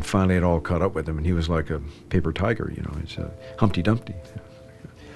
finally it all caught up with him, and he was like a paper tiger, you know, it's a Humpty Dumpty.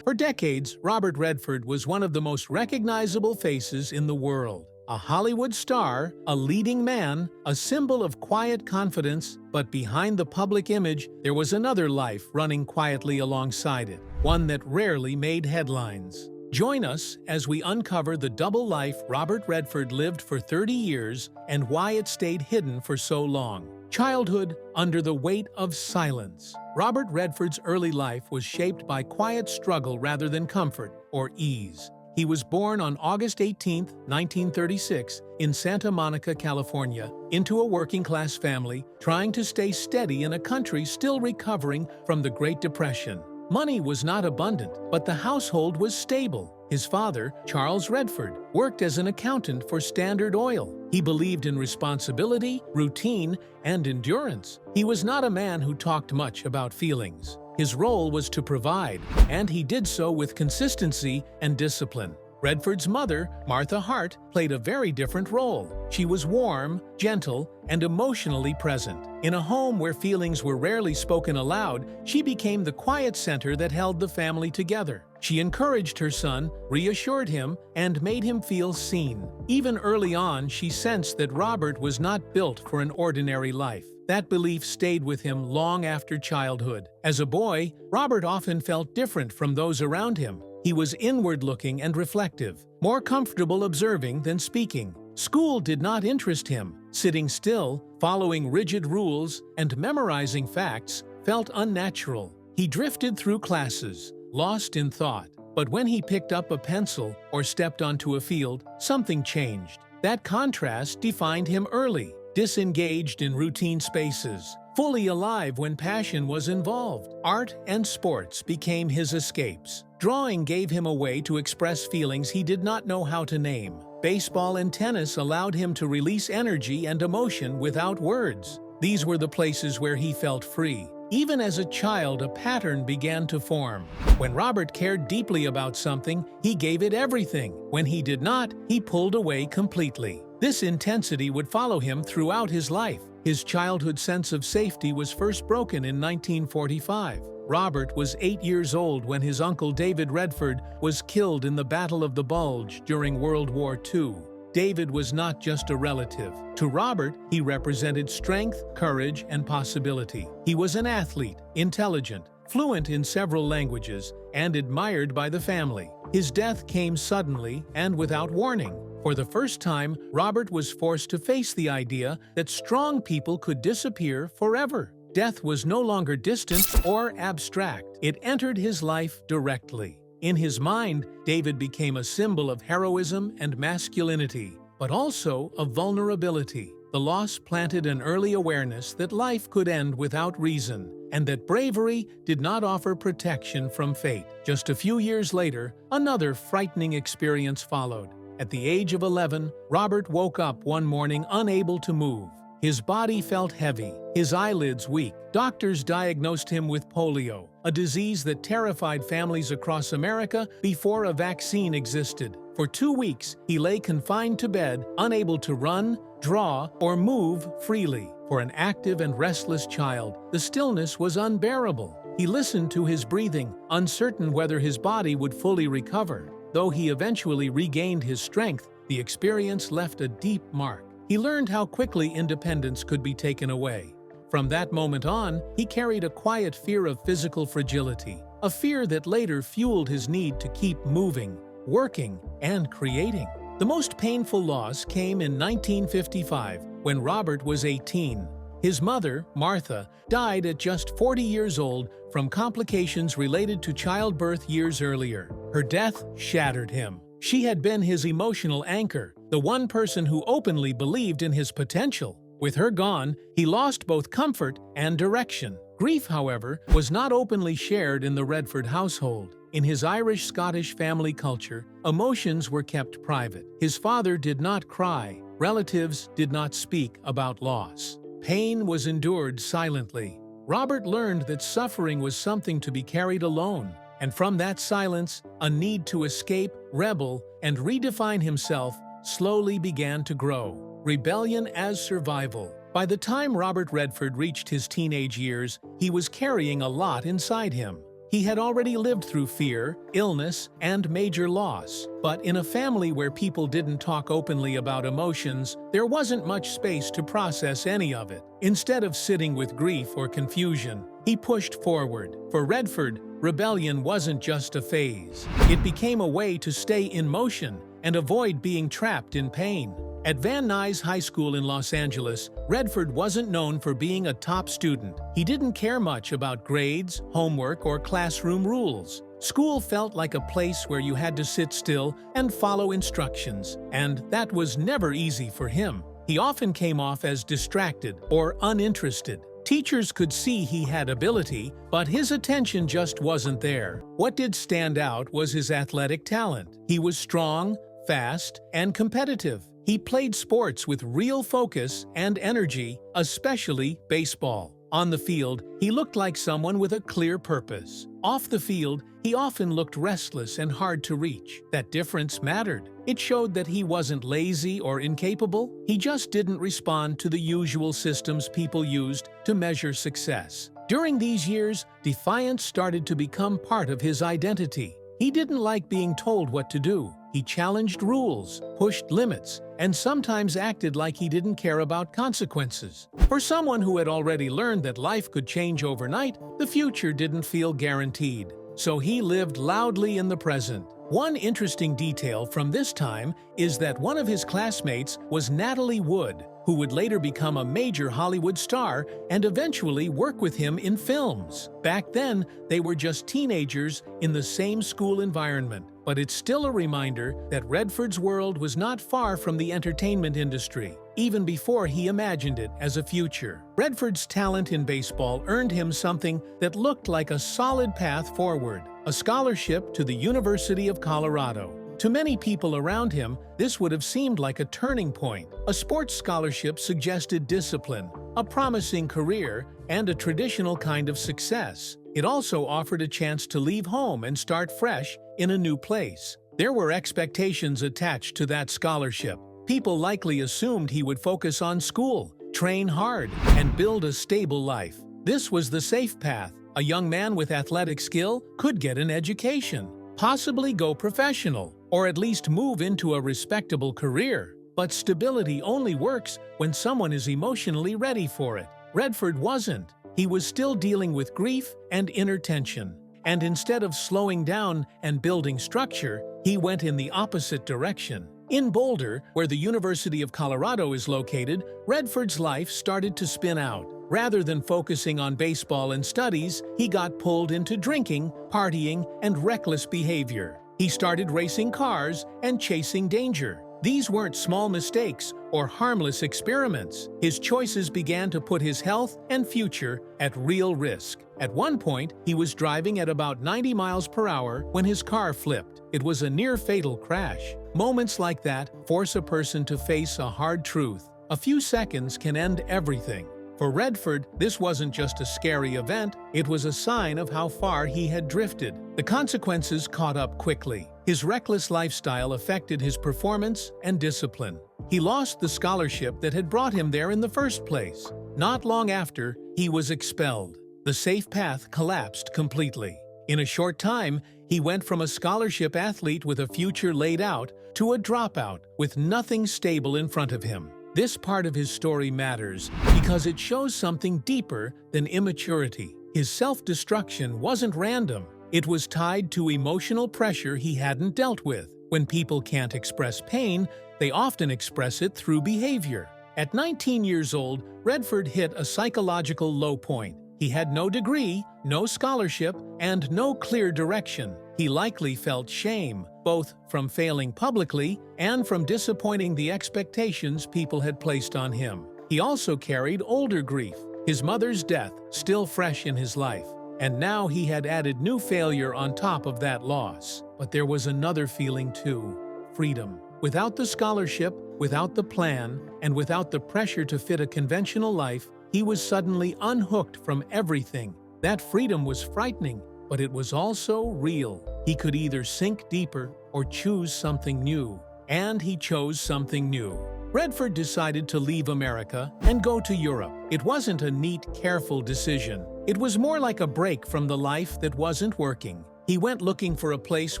For decades, Robert Redford was one of the most recognizable faces in the world. A Hollywood star, a leading man, a symbol of quiet confidence, but behind the public image, there was another life running quietly alongside it, one that rarely made headlines. Join us as we uncover the double life Robert Redford lived for 30 years and why it stayed hidden for so long. Childhood under the weight of silence. Robert Redford's early life was shaped by quiet struggle rather than comfort or ease. He was born on August 18, 1936, in Santa Monica, California, into a working-class family trying to stay steady in a country still recovering from the Great Depression. Money was not abundant, but the household was stable. His father, Charles Redford, worked as an accountant for Standard Oil. He believed in responsibility, routine, and endurance. He was not a man who talked much about feelings. His role was to provide, and he did so with consistency and discipline. Redford's mother, Martha Hart, played a very different role. She was warm, gentle, and emotionally present. In a home where feelings were rarely spoken aloud, she became the quiet center that held the family together. She encouraged her son, reassured him, and made him feel seen. Even early on, she sensed that Robert was not built for an ordinary life. That belief stayed with him long after childhood. As a boy, Robert often felt different from those around him. He was inward-looking and reflective, more comfortable observing than speaking. School did not interest him. Sitting still, following rigid rules, and memorizing facts felt unnatural. He drifted through classes, lost in thought. But when he picked up a pencil or stepped onto a field, something changed. That contrast defined him early. Disengaged in routine spaces, fully alive when passion was involved. Art and sports became his escapes. Drawing gave him a way to express feelings he did not know how to name. Baseball and tennis allowed him to release energy and emotion without words. These were the places where he felt free. Even as a child, a pattern began to form. When Robert cared deeply about something, he gave it everything. When he did not, he pulled away completely. This intensity would follow him throughout his life. His childhood sense of safety was first broken in 1945. Robert was 8 years old when his uncle David Redford was killed in the Battle of the Bulge during World War II. David was not just a relative. To Robert, he represented strength, courage, and possibility. He was an athlete, intelligent, fluent in several languages, and admired by the family. His death came suddenly and without warning. For the first time, Robert was forced to face the idea that strong people could disappear forever. Death was no longer distant or abstract. It entered his life directly. In his mind, David became a symbol of heroism and masculinity, but also of vulnerability. The loss planted an early awareness that life could end without reason, and that bravery did not offer protection from fate. Just a few years later, another frightening experience followed. At the age of 11, Robert woke up one morning unable to move. His body felt heavy, his eyelids weak. Doctors diagnosed him with polio, a disease that terrified families across America before a vaccine existed. For 2 weeks, he lay confined to bed, unable to run, draw, or move freely. For an active and restless child, the stillness was unbearable. He listened to his breathing, uncertain whether his body would fully recover. Though he eventually regained his strength, the experience left a deep mark. He learned how quickly independence could be taken away. From that moment on, he carried a quiet fear of physical fragility, a fear that later fueled his need to keep moving, working, and creating. The most painful loss came in 1955, when Robert was 18. His mother, Martha, died at just 40 years old from complications related to childbirth years earlier. Her death shattered him. She had been his emotional anchor, the one person who openly believed in his potential. With her gone, he lost both comfort and direction. Grief, however, was not openly shared in the Redford household. In his Irish-Scottish family culture, emotions were kept private. His father did not cry. Relatives did not speak about loss. Pain was endured silently. Robert learned that suffering was something to be carried alone, and from that silence, a need to escape, rebel, and redefine himself slowly began to grow. Rebellion as survival. By the time Robert Redford reached his teenage years, he was carrying a lot inside him. He had already lived through fear, illness, and major loss. But in a family where people didn't talk openly about emotions, there wasn't much space to process any of it. Instead of sitting with grief or confusion, he pushed forward. For Redford, rebellion wasn't just a phase. It became a way to stay in motion and avoid being trapped in pain. At Van Nuys High School in Los Angeles, Redford wasn't known for being a top student. He didn't care much about grades, homework, or classroom rules. School felt like a place where you had to sit still and follow instructions, and that was never easy for him. He often came off as distracted or uninterested. Teachers could see he had ability, but his attention just wasn't there. What did stand out was his athletic talent. He was strong, fast, and competitive. He played sports with real focus and energy, especially baseball. On the field, he looked like someone with a clear purpose. Off the field, he often looked restless and hard to reach. That difference mattered. It showed that he wasn't lazy or incapable. He just didn't respond to the usual systems people used to measure success. During these years, defiance started to become part of his identity. He didn't like being told what to do. He challenged rules, pushed limits, and sometimes acted like he didn't care about consequences. For someone who had already learned that life could change overnight, the future didn't feel guaranteed. So he lived loudly in the present. One interesting detail from this time is that one of his classmates was Natalie Wood, who would later become a major Hollywood star and eventually work with him in films. Back then, they were just teenagers in the same school environment. But it's still a reminder that Redford's world was not far from the entertainment industry, even before he imagined it as a future. Redford's talent in baseball earned him something that looked like a solid path forward: a scholarship to the University of Colorado. To many people around him, this would have seemed like a turning point. A sports scholarship suggested discipline, a promising career, and a traditional kind of success. It also offered a chance to leave home and start fresh in a new place. There were expectations attached to that scholarship. People likely assumed he would focus on school, train hard, and build a stable life. This was the safe path. A young man with athletic skill could get an education, possibly go professional, or at least move into a respectable career. But stability only works when someone is emotionally ready for it. Redford wasn't. He was still dealing with grief and inner tension. And instead of slowing down and building structure, he went in the opposite direction. In Boulder, where the University of Colorado is located, Redford's life started to spin out. Rather than focusing on baseball and studies, he got pulled into drinking, partying, and reckless behavior. He started racing cars and chasing danger. These weren't small mistakes or harmless experiments. His choices began to put his health and future at real risk. At one point, he was driving at about 90 miles per hour when his car flipped. It was a near-fatal crash. Moments like that force a person to face a hard truth. A few seconds can end everything. For Redford, this wasn't just a scary event, it was a sign of how far he had drifted. The consequences caught up quickly. His reckless lifestyle affected his performance and discipline. He lost the scholarship that had brought him there in the first place. Not long after, he was expelled. The safe path collapsed completely. In a short time, he went from a scholarship athlete with a future laid out to a dropout with nothing stable in front of him. This part of his story matters because it shows something deeper than immaturity. His self-destruction wasn't random. It was tied to emotional pressure he hadn't dealt with. When people can't express pain, they often express it through behavior. At 19 years old, Redford hit a psychological low point. He had no degree, no scholarship, and no clear direction. He likely felt shame, both from failing publicly and from disappointing the expectations people had placed on him. He also carried older grief, his mother's death still fresh in his life. And now he had added new failure on top of that loss. But there was another feeling too: freedom. Without the scholarship, without the plan, and without the pressure to fit a conventional life, he was suddenly unhooked from everything. That freedom was frightening, but it was also real. He could either sink deeper or choose something new. And he chose something new. Redford decided to leave America and go to Europe. It wasn't a neat, careful decision. It was more like a break from the life that wasn't working. He went looking for a place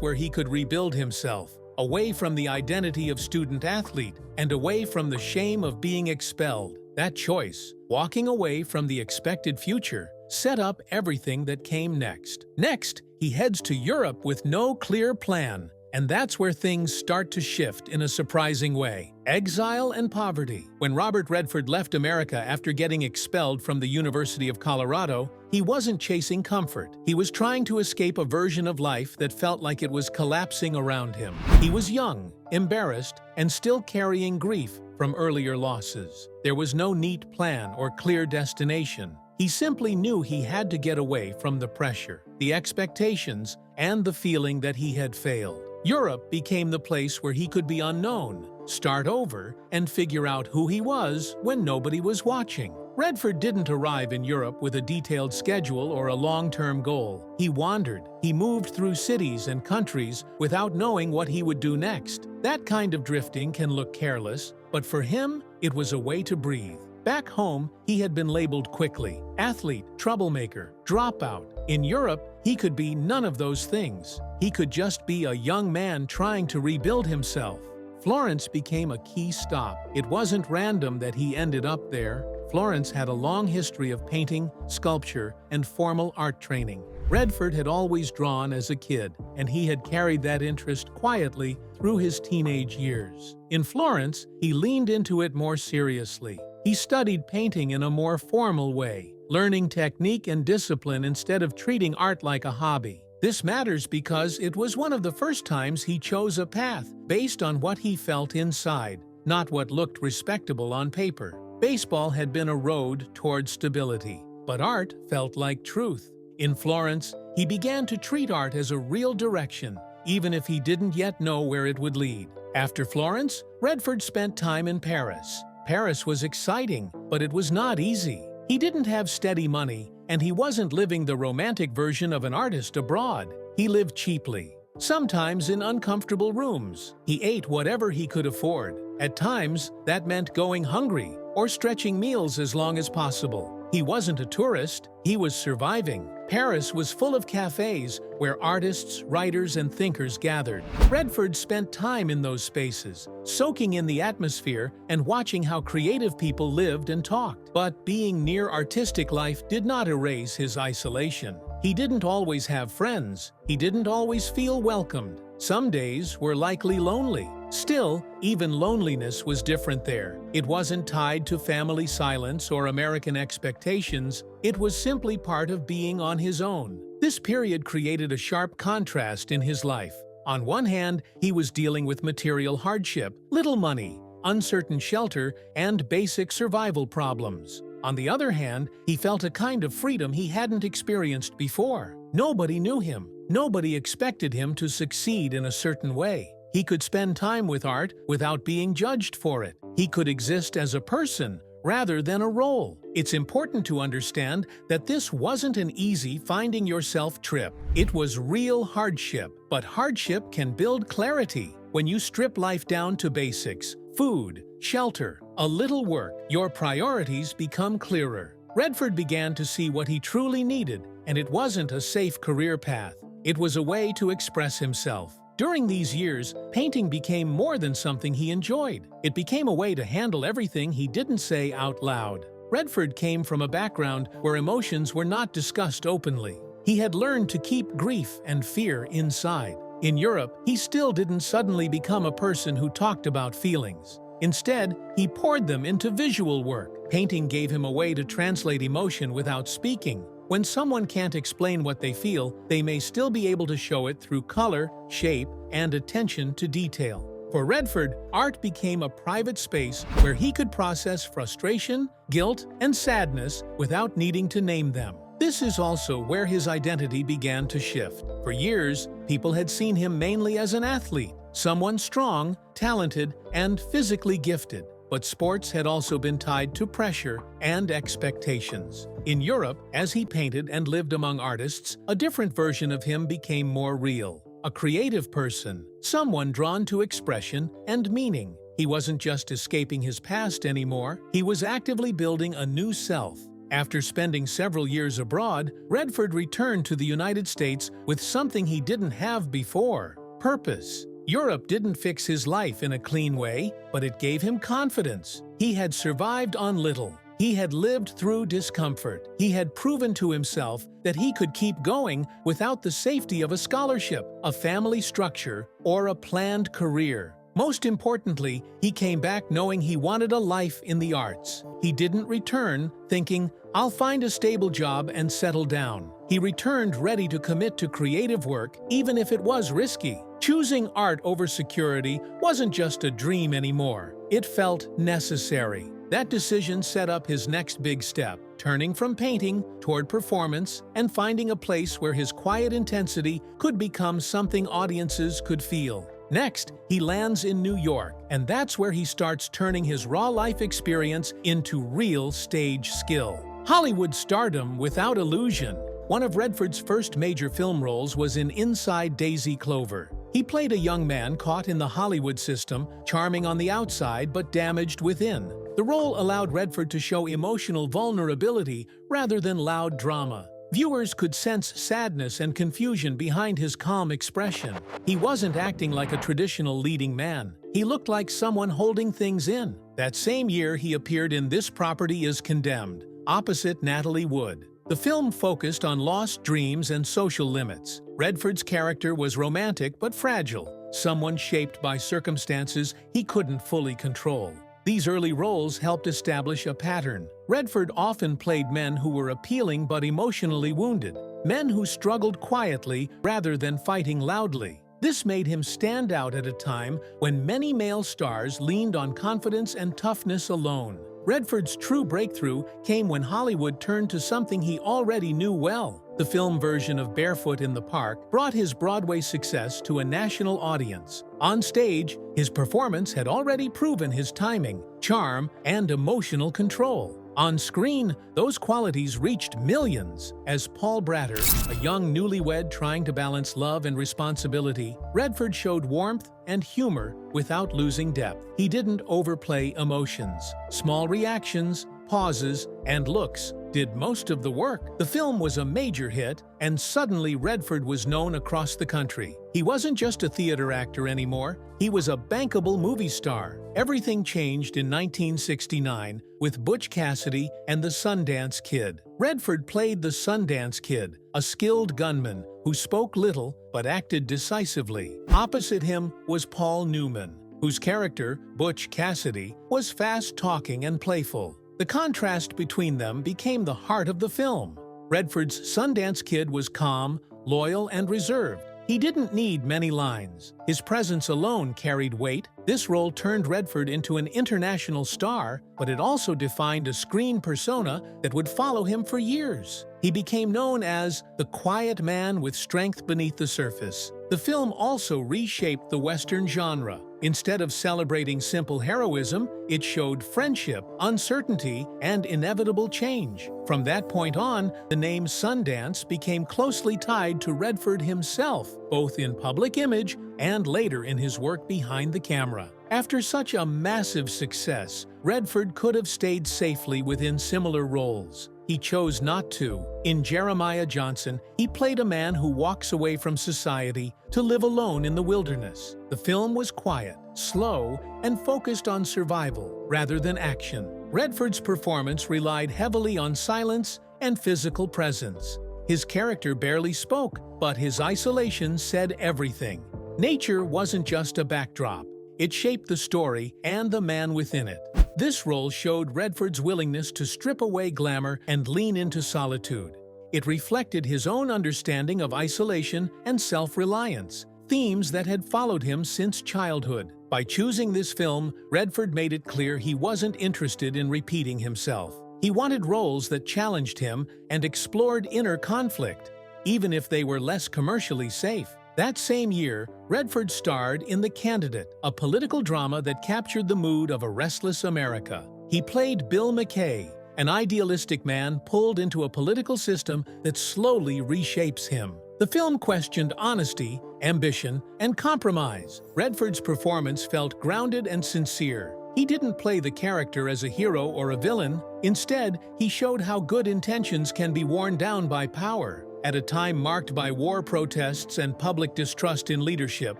where he could rebuild himself, away from the identity of student-athlete and away from the shame of being expelled. That choice, walking away from the expected future, set up everything that came next. Next, he heads to Europe with no clear plan. And that's where things start to shift in a surprising way. Exile and poverty. When Robert Redford left America after getting expelled from the University of Colorado, he wasn't chasing comfort. He was trying to escape a version of life that felt like it was collapsing around him. He was young, embarrassed, and still carrying grief from earlier losses. There was no neat plan or clear destination. He simply knew he had to get away from the pressure, the expectations, and the feeling that he had failed. Europe became the place where he could be unknown, start over, and figure out who he was when nobody was watching. Redford didn't arrive in Europe with a detailed schedule or a long-term goal. He wandered. He moved through cities and countries without knowing what he would do next. That kind of drifting can look careless, but for him, it was a way to breathe. Back home, he had been labeled quickly: athlete, troublemaker, dropout. In Europe, he could be none of those things. He could just be a young man trying to rebuild himself. Florence became a key stop. It wasn't random that he ended up there. Florence had a long history of painting, sculpture, and formal art training. Redford had always drawn as a kid, and he had carried that interest quietly through his teenage years. In Florence, he leaned into it more seriously. He studied painting in a more formal way, learning technique and discipline instead of treating art like a hobby. This matters because it was one of the first times he chose a path based on what he felt inside, not what looked respectable on paper. Baseball had been a road toward stability, but art felt like truth. In Florence, he began to treat art as a real direction, even if he didn't yet know where it would lead. After Florence, Redford spent time in Paris. Paris was exciting, but it was not easy. He didn't have steady money, and he wasn't living the romantic version of an artist abroad. He lived cheaply, sometimes in uncomfortable rooms. He ate whatever he could afford. At times, that meant going hungry or stretching meals as long as possible. He wasn't a tourist, he was surviving. Paris was full of cafes where artists, writers, and thinkers gathered. Redford spent time in those spaces, soaking in the atmosphere and watching how creative people lived and talked. But being near artistic life did not erase his isolation. He didn't always have friends. He didn't always feel welcomed. Some days were likely lonely. Still, even loneliness was different there. It wasn't tied to family silence or American expectations. It was simply part of being on his own. This period created a sharp contrast in his life. On one hand, he was dealing with material hardship, little money, uncertain shelter, and basic survival problems. On the other hand, he felt a kind of freedom he hadn't experienced before. Nobody knew him. Nobody expected him to succeed in a certain way. He could spend time with art without being judged for it. He could exist as a person rather than a role. It's important to understand that this wasn't an easy finding yourself trip. It was real hardship, but hardship can build clarity. When you strip life down to basics, food, shelter, a little work, your priorities become clearer. Redford began to see what he truly needed, and it wasn't a safe career path. It was a way to express himself. During these years, painting became more than something he enjoyed. It became a way to handle everything he didn't say out loud. Redford came from a background where emotions were not discussed openly. He had learned to keep grief and fear inside. In Europe, he still didn't suddenly become a person who talked about feelings. Instead, he poured them into visual work. Painting gave him a way to translate emotion without speaking. When someone can't explain what they feel, they may still be able to show it through color, shape, and attention to detail. For Redford, art became a private space where he could process frustration, guilt, and sadness without needing to name them. This is also where his identity began to shift. For years, people had seen him mainly as an athlete, someone strong, talented, and physically gifted. But sports had also been tied to pressure and expectations. In Europe, as he painted and lived among artists, a different version of him became more real. A creative person, someone drawn to expression and meaning. He wasn't just escaping his past anymore, he was actively building a new self. After spending several years abroad, Redford returned to the United States with something he didn't have before: purpose. Europe didn't fix his life in a clean way, but it gave him confidence. He had survived on little. He had lived through discomfort. He had proven to himself that he could keep going without the safety of a scholarship, a family structure, or a planned career. Most importantly, he came back knowing he wanted a life in the arts. He didn't return thinking, "I'll find a stable job and settle down." He returned ready to commit to creative work, even if it was risky. Choosing art over security wasn't just a dream anymore. It felt necessary. That decision set up his next big step, turning from painting toward performance and finding a place where his quiet intensity could become something audiences could feel. Next, he lands in New York, and that's where he starts turning his raw life experience into real stage skill. Hollywood stardom without illusion. One of Redford's first major film roles was in Inside Daisy Clover. He played a young man caught in the Hollywood system, charming on the outside but damaged within. The role allowed Redford to show emotional vulnerability rather than loud drama. Viewers could sense sadness and confusion behind his calm expression. He wasn't acting like a traditional leading man. He looked like someone holding things in. That same year, he appeared in This Property is Condemned, opposite Natalie Wood. The film focused on lost dreams and social limits. Redford's character was romantic but fragile, someone shaped by circumstances he couldn't fully control. These early roles helped establish a pattern. Redford often played men who were appealing but emotionally wounded, men who struggled quietly rather than fighting loudly. This made him stand out at a time when many male stars leaned on confidence and toughness alone. Redford's true breakthrough came when Hollywood turned to something he already knew well. The film version of Barefoot in the Park brought his Broadway success to a national audience. On stage, his performance had already proven his timing, charm, and emotional control. On screen, those qualities reached millions. As Paul Bratter, a young newlywed trying to balance love and responsibility, Redford showed warmth and humor without losing depth. He didn't overplay emotions. Small reactions, pauses, and looks did most of the work. The film was a major hit, and suddenly Redford was known across the country. He wasn't just a theater actor anymore, he was a bankable movie star. Everything changed in 1969 with Butch Cassidy and the Sundance Kid. Redford played the Sundance Kid, a skilled gunman who spoke little but acted decisively. Opposite him was Paul Newman, whose character, Butch Cassidy, was fast-talking and playful. The contrast between them became the heart of the film. Redford's Sundance Kid was calm, loyal, and reserved. He didn't need many lines. His presence alone carried weight. This role turned Redford into an international star, but it also defined a screen persona that would follow him for years. He became known as the quiet man with strength beneath the surface. The film also reshaped the Western genre. Instead of celebrating simple heroism, it showed friendship, uncertainty, and inevitable change. From that point on, the name Sundance became closely tied to Redford himself, both in public image and later in his work behind the camera. After such a massive success, Redford could have stayed safely within similar roles. He chose not to. In Jeremiah Johnson, he played a man who walks away from society to live alone in the wilderness. The film was quiet, slow, and focused on survival rather than action. Redford's performance relied heavily on silence and physical presence. His character barely spoke, but his isolation said everything. Nature wasn't just a backdrop. It shaped the story and the man within it. This role showed Redford's willingness to strip away glamour and lean into solitude. It reflected his own understanding of isolation and self-reliance, themes that had followed him since childhood. By choosing this film, Redford made it clear he wasn't interested in repeating himself. He wanted roles that challenged him and explored inner conflict, even if they were less commercially safe. That same year, Redford starred in The Candidate, a political drama that captured the mood of a restless America. He played Bill McKay, an idealistic man pulled into a political system that slowly reshapes him. The film questioned honesty ambition, and compromise. Redford's performance felt grounded and sincere. He didn't play the character as a hero or a villain. Instead, he showed how good intentions can be worn down by power. At a time marked by war protests and public distrust in leadership,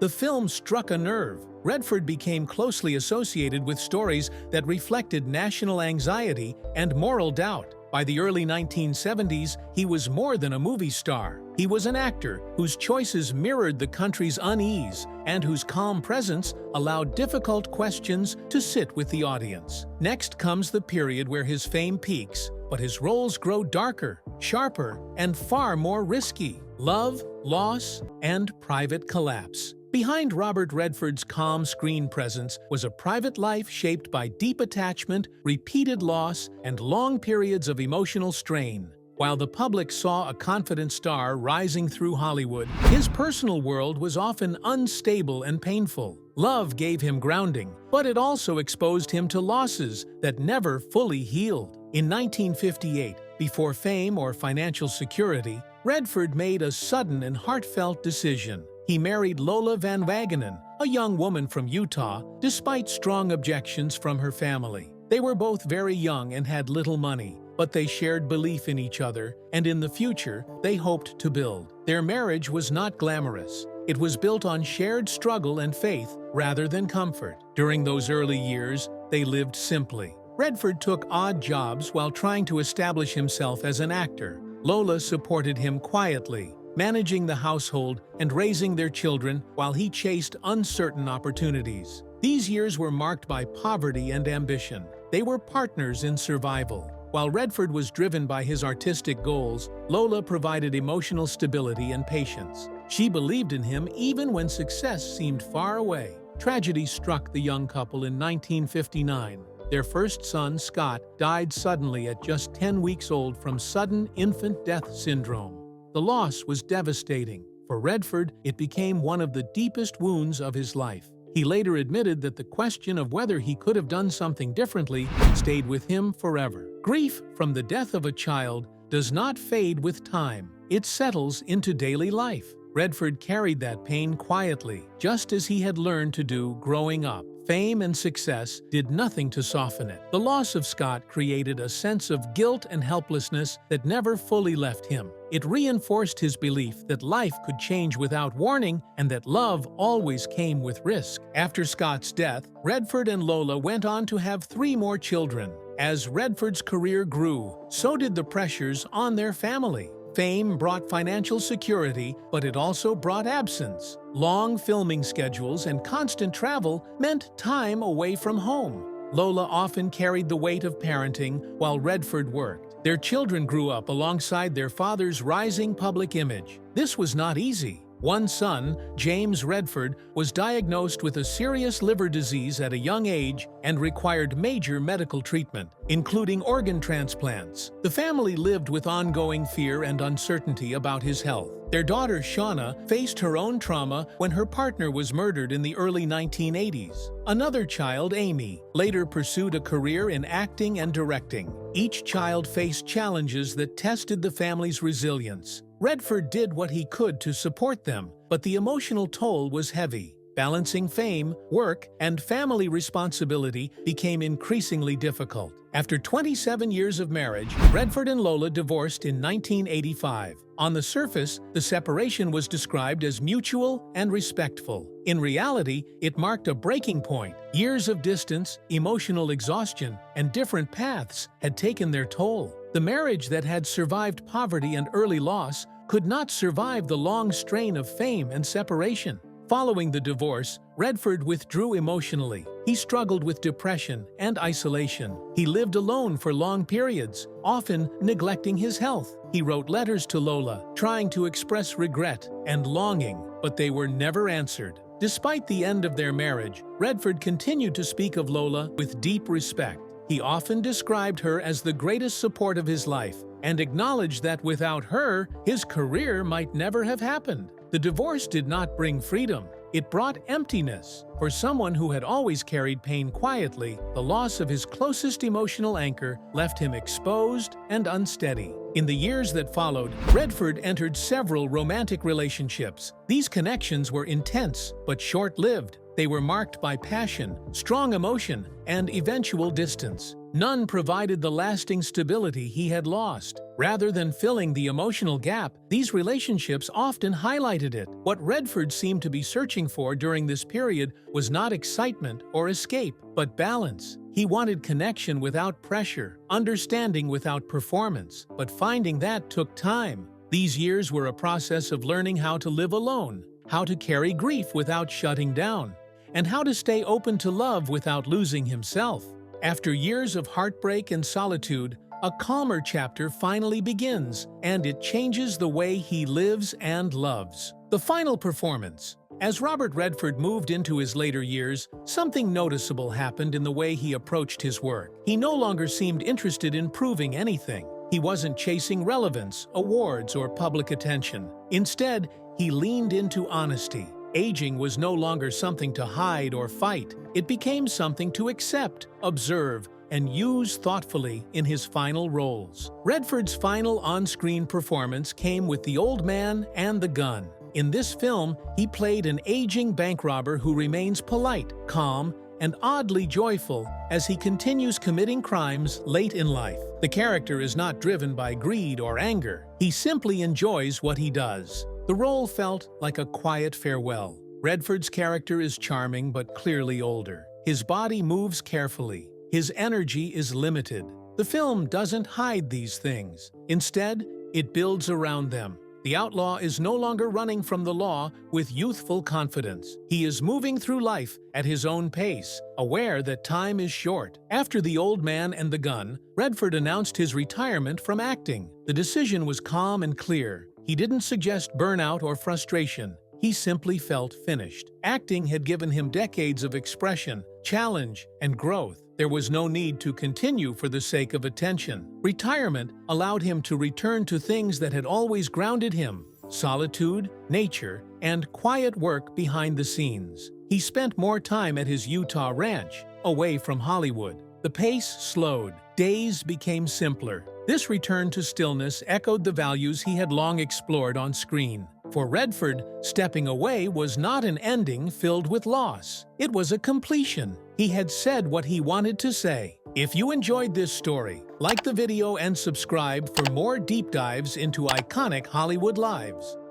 the film struck a nerve. Redford became closely associated with stories that reflected national anxiety and moral doubt. By the early 1970s, he was more than a movie star. He was an actor whose choices mirrored the country's unease and whose calm presence allowed difficult questions to sit with the audience. Next comes the period where his fame peaks, but his roles grow darker, sharper, and far more risky. Love, loss, and private collapse. Behind Robert Redford's calm screen presence was a private life shaped by deep attachment, repeated loss, and long periods of emotional strain. While the public saw a confident star rising through Hollywood, his personal world was often unstable and painful. Love gave him grounding, but it also exposed him to losses that never fully healed. In 1958, before fame or financial security, Redford made a sudden and heartfelt decision. He married Lola Van Wagenen, a young woman from Utah, despite strong objections from her family. They were both very young and had little money, but they shared belief in each other, and in the future, they hoped to build. Their marriage was not glamorous. It was built on shared struggle and faith rather than comfort. During those early years, they lived simply. Redford took odd jobs while trying to establish himself as an actor. Lola supported him quietly, managing the household and raising their children while he chased uncertain opportunities. These years were marked by poverty and ambition. They were partners in survival. While Redford was driven by his artistic goals, Lola provided emotional stability and patience. She believed in him even when success seemed far away. Tragedy struck the young couple in 1959. Their first son, Scott, died suddenly at just 10 weeks old from sudden infant death syndrome. The loss was devastating. For Redford, it became one of the deepest wounds of his life. He later admitted that the question of whether he could have done something differently stayed with him forever. Grief from the death of a child does not fade with time. It settles into daily life. Redford carried that pain quietly, just as he had learned to do growing up. Fame and success did nothing to soften it. The loss of Scott created a sense of guilt and helplessness that never fully left him. It reinforced his belief that life could change without warning and that love always came with risk. After Scott's death, Redford and Lola went on to have 3 more children. As Redford's career grew, so did the pressures on their family. Fame brought financial security, but it also brought absence. Long filming schedules and constant travel meant time away from home. Lola often carried the weight of parenting while Redford worked. Their children grew up alongside their father's rising public image. This was not easy. One son, James Redford, was diagnosed with a serious liver disease at a young age and required major medical treatment, including organ transplants. The family lived with ongoing fear and uncertainty about his health. Their daughter, Shauna, faced her own trauma when her partner was murdered in the early 1980s. Another child, Amy, later pursued a career in acting and directing. Each child faced challenges that tested the family's resilience. Redford did what he could to support them, but the emotional toll was heavy. Balancing fame, work, and family responsibility became increasingly difficult. After 27 years of marriage, Redford and Lola divorced in 1985. On the surface, the separation was described as mutual and respectful. In reality, it marked a breaking point. Years of distance, emotional exhaustion, and different paths had taken their toll. The marriage that had survived poverty and early loss could not survive the long strain of fame and separation. Following the divorce, Redford withdrew emotionally. He struggled with depression and isolation. He lived alone for long periods, often neglecting his health. He wrote letters to Lola, trying to express regret and longing, but they were never answered. Despite the end of their marriage, Redford continued to speak of Lola with deep respect. He often described her as the greatest support of his life and acknowledged that without her, his career might never have happened. The divorce did not bring freedom. It brought emptiness. For someone who had always carried pain quietly, the loss of his closest emotional anchor left him exposed and unsteady. In the years that followed, Redford entered several romantic relationships. These connections were intense but short-lived. They were marked by passion, strong emotion, and eventual distance. None provided the lasting stability he had lost. Rather than filling the emotional gap, these relationships often highlighted it. What Redford seemed to be searching for during this period was not excitement or escape, but balance. He wanted connection without pressure, understanding without performance, but finding that took time. These years were a process of learning how to live alone, how to carry grief without shutting down, and how to stay open to love without losing himself. After years of heartbreak and solitude, a calmer chapter finally begins, and it changes the way he lives and loves. The final performance. As Robert Redford moved into his later years, something noticeable happened in the way he approached his work. He no longer seemed interested in proving anything. He wasn't chasing relevance, awards, or public attention. Instead, he leaned into honesty. Aging was no longer something to hide or fight. It became something to accept, observe, and use thoughtfully in his final roles. Redford's final on-screen performance came with The Old Man and the Gun. In this film, he played an aging bank robber who remains polite, calm, and oddly joyful as he continues committing crimes late in life. The character is not driven by greed or anger. He simply enjoys what he does. The role felt like a quiet farewell. Redford's character is charming but clearly older. His body moves carefully. His energy is limited. The film doesn't hide these things. Instead, it builds around them. The outlaw is no longer running from the law with youthful confidence. He is moving through life at his own pace, aware that time is short. After The Old Man and the Gun, Redford announced his retirement from acting. The decision was calm and clear. He didn't suggest burnout or frustration. He simply felt finished. Acting had given him decades of expression, challenge, and growth. There was no need to continue for the sake of attention. Retirement allowed him to return to things that had always grounded him: solitude, nature, and quiet work behind the scenes. He spent more time at his Utah ranch, away from Hollywood. The pace slowed. Days became simpler. This return to stillness echoed the values he had long explored on screen. For Redford, stepping away was not an ending filled with loss. It was a completion. He had said what he wanted to say. If you enjoyed this story, like the video and subscribe for more deep dives into iconic Hollywood lives.